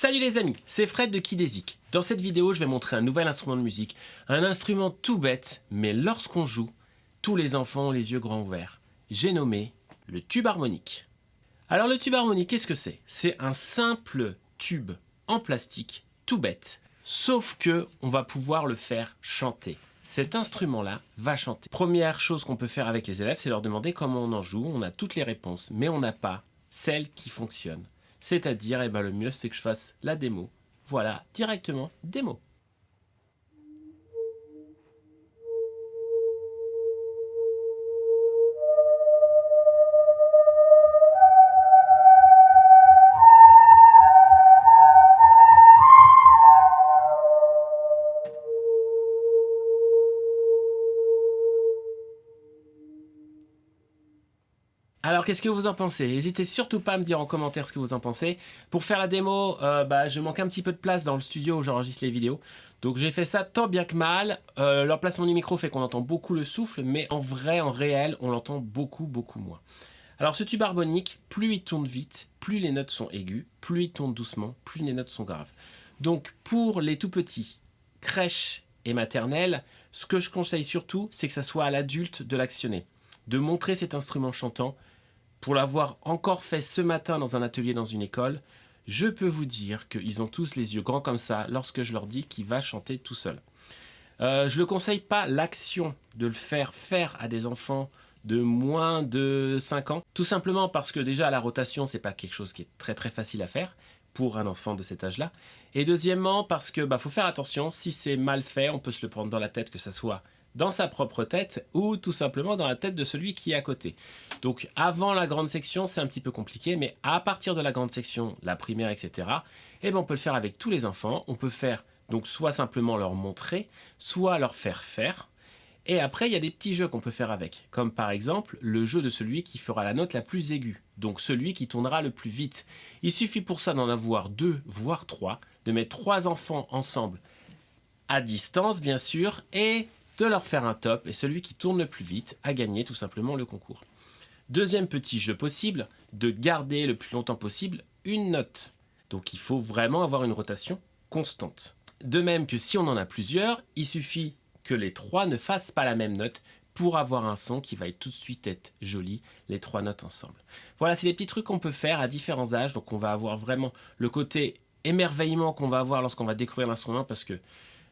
Salut les amis, c'est Fred de Kidesic. Dans cette vidéo, je vais montrer un nouvel instrument de musique. Un instrument tout bête, mais lorsqu'on joue, tous les enfants ont les yeux grands ouverts. J'ai nommé le tube harmonique. Alors le tube harmonique, qu'est-ce que c'est? C'est un simple tube en plastique, tout bête. Sauf que on va pouvoir le faire chanter. Cet instrument-là va chanter. Première chose qu'on peut faire avec les élèves, c'est leur demander comment on en joue. On a toutes les réponses, mais on n'a pas celle qui fonctionne. C'est-à-dire, le mieux, c'est que je fasse la démo. Voilà, directement, démo. Alors, qu'est-ce que vous en pensez? N'hésitez surtout pas à me dire en commentaire ce que vous en pensez. Pour faire la démo, je manque un petit peu de place dans le studio où j'enregistre les vidéos. Donc j'ai fait ça tant bien que mal. L'emplacement du micro fait qu'on entend beaucoup le souffle, mais en vrai, en réel, on l'entend beaucoup moins. Alors ce tube harmonique, plus il tourne vite, plus les notes sont aiguës, plus il tourne doucement, plus les notes sont graves. Donc pour les tout petits, crèche et maternelle, ce que je conseille surtout, c'est que ça soit à l'adulte de l'actionner. De montrer cet instrument chantant. Pour l'avoir encore fait ce matin dans un atelier dans une école, je peux vous dire qu'ils ont tous les yeux grands comme ça lorsque je leur dis qu'il va chanter tout seul. Je ne le conseille pas l'action de le faire à des enfants de moins de 5 ans, tout simplement parce que déjà la rotation, c'est pas quelque chose qui est très facile à faire pour un enfant de cet âge-là. Et deuxièmement, parce que faut faire attention, si c'est mal fait, on peut se le prendre dans la tête, que ça soit dans sa propre tête ou tout simplement dans la tête de celui qui est à côté. Donc avant la grande section, c'est un petit peu compliqué, mais à partir de la grande section, la primaire, etc., on peut le faire avec tous les enfants. On peut faire donc soit simplement leur montrer, soit leur faire faire. Et après, il y a des petits jeux qu'on peut faire avec, comme par exemple le jeu de celui qui fera la note la plus aiguë, donc celui qui tournera le plus vite. Il suffit pour ça d'en avoir 2, voire 3, de mettre 3 enfants ensemble, à distance bien sûr, et de leur faire un top, et celui qui tourne le plus vite a gagné tout simplement le concours. Deuxième petit jeu possible, de garder le plus longtemps possible une note. Donc il faut vraiment avoir une rotation constante. De même que si on en a plusieurs, il suffit que les 3 ne fassent pas la même note pour avoir un son qui va tout de suite être joli, les 3 notes ensemble. Voilà, c'est des petits trucs qu'on peut faire à différents âges, donc on va avoir vraiment le côté émerveillement qu'on va avoir lorsqu'on va découvrir l'instrument, parce que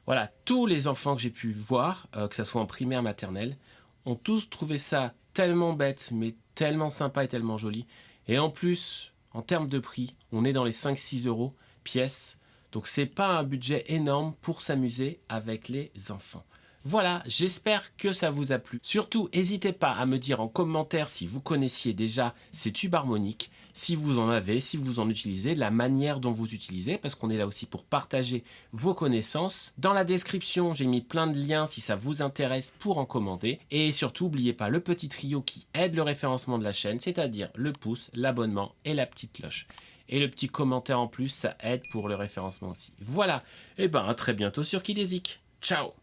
voilà, tous les enfants que j'ai pu voir, que ce soit en primaire, maternelle, ont tous trouvé ça tellement bête, mais tellement sympa et tellement joli. Et en plus, en termes de prix, on est dans les 5-6 euros pièce. Donc c'est pas un budget énorme pour s'amuser avec les enfants. Voilà, j'espère que ça vous a plu. Surtout, n'hésitez pas à me dire en commentaire si vous connaissiez déjà ces tubes harmoniques, si vous en avez, si vous en utilisez, la manière dont vous utilisez, parce qu'on est là aussi pour partager vos connaissances. Dans la description, j'ai mis plein de liens si ça vous intéresse pour en commander. Et surtout, n'oubliez pas le petit trio qui aide le référencement de la chaîne, c'est-à-dire le pouce, l'abonnement et la petite cloche. Et le petit commentaire en plus, ça aide pour le référencement aussi. Voilà, et à très bientôt sur Kidesic. Ciao!